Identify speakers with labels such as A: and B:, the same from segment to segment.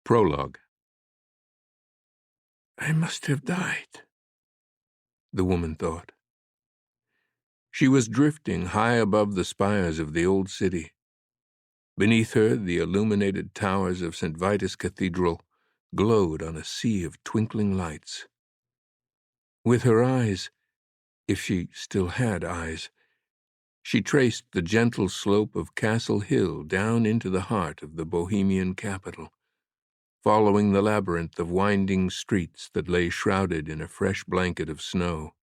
A: Prologue. "I must have died," the woman thought. She was drifting high above the spires of the old city. Beneath her, the illuminated towers of St. Vitus Cathedral glowed on a sea of twinkling lights. With her eyes, if she still had eyes, she traced the gentle slope of Castle Hill down into the heart of the Bohemian capital, following the labyrinth of winding streets that lay shrouded in a fresh blanket of snow.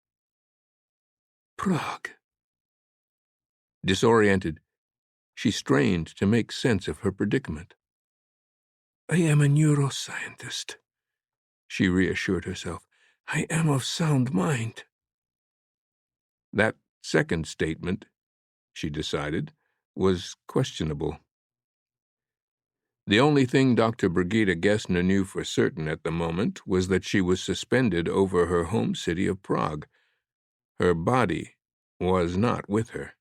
A: Prague. Disoriented, she strained to make sense of her predicament. "I am a neuroscientist," she reassured herself. "I am of sound mind." That second statement, she decided, was questionable. The only thing Dr. Brigitte Gessner knew for certain at the moment was that she was suspended over her home city of Prague. Her body was not with her.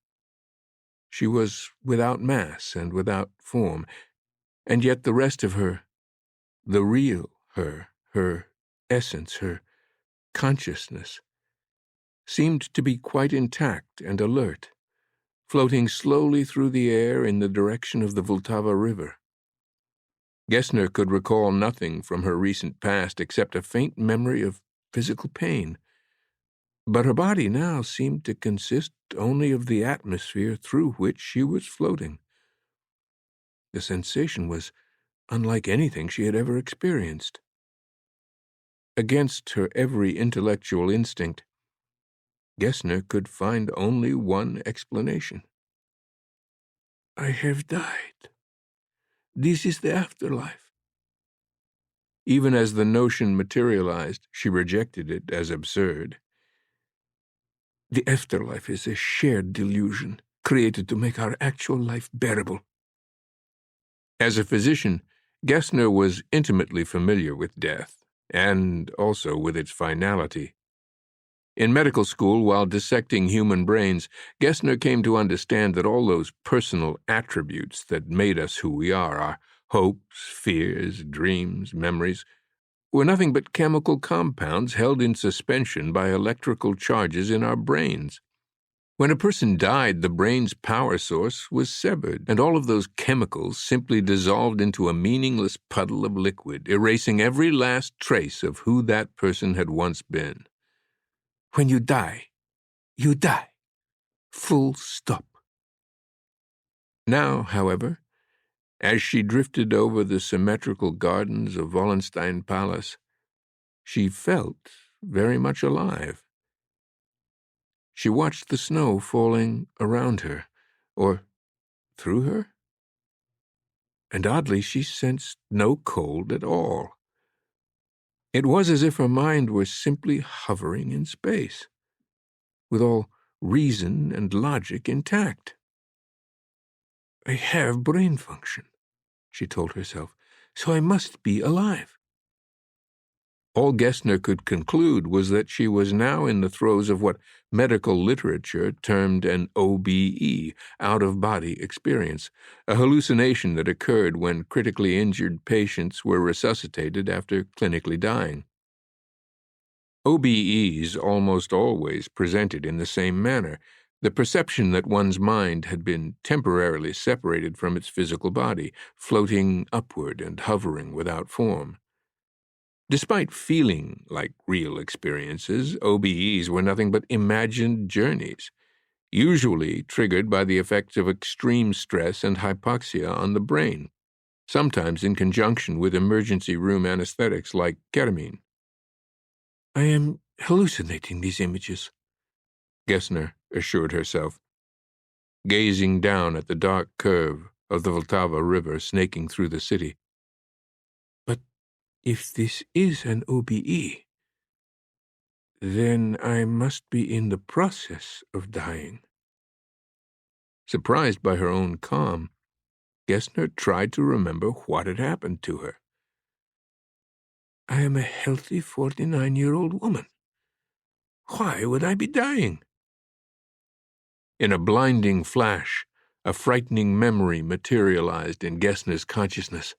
A: She was without mass and without form, and yet the rest of her, the real her essence, her consciousness, seemed to be quite intact and alert, floating slowly through the air in the direction of the Vltava River. Gessner could recall nothing from her recent past except a faint memory of physical pain, but her body now seemed to consist only of the atmosphere through which she was floating. The sensation was unlike anything she had ever experienced. Against her every intellectual instinct, Gessner could find only one explanation. "I have died. This is the afterlife." Even as the notion materialized, she rejected it as absurd. The afterlife is a shared delusion, created to make our actual life bearable. As a physician, Gessner was intimately familiar with death, and also with its finality. In medical school, while dissecting human brains, Gessner came to understand that all those personal attributes that made us who we are, our hopes, fears, dreams, memories, were nothing but chemical compounds held in suspension by electrical charges in our brains. When a person died, the brain's power source was severed, and all of those chemicals simply dissolved into a meaningless puddle of liquid, erasing every last trace of who that person had once been. When you die, you die. Full stop. Now, however, as she drifted over the symmetrical gardens of Wallenstein Palace, she felt very much alive. She watched the snow falling around her, or through her, and oddly she sensed no cold at all. It was as if her mind were simply hovering in space, with all reason and logic intact. "I have brain function," she told herself, "so I must be alive." All Gessner could conclude was that she was now in the throes of what medical literature termed an OBE, out-of-body experience, a hallucination that occurred when critically injured patients were resuscitated after clinically dying. OBEs almost always presented in the same manner, the perception that one's mind had been temporarily separated from its physical body, floating upward and hovering without form. Despite feeling like real experiences, OBEs were nothing but imagined journeys, usually triggered by the effects of extreme stress and hypoxia on the brain, sometimes in conjunction with emergency room anesthetics like ketamine. "I am hallucinating these images," Gessner assured herself, gazing down at the dark curve of the Vltava River snaking through the city. But if this is an OBE, then I must be in the process of dying. Surprised by her own calm, Gessner tried to remember what had happened to her. I am a healthy 49-year-old woman. Why would I be dying? In a blinding flash, a frightening memory materialized in Gessner's consciousness.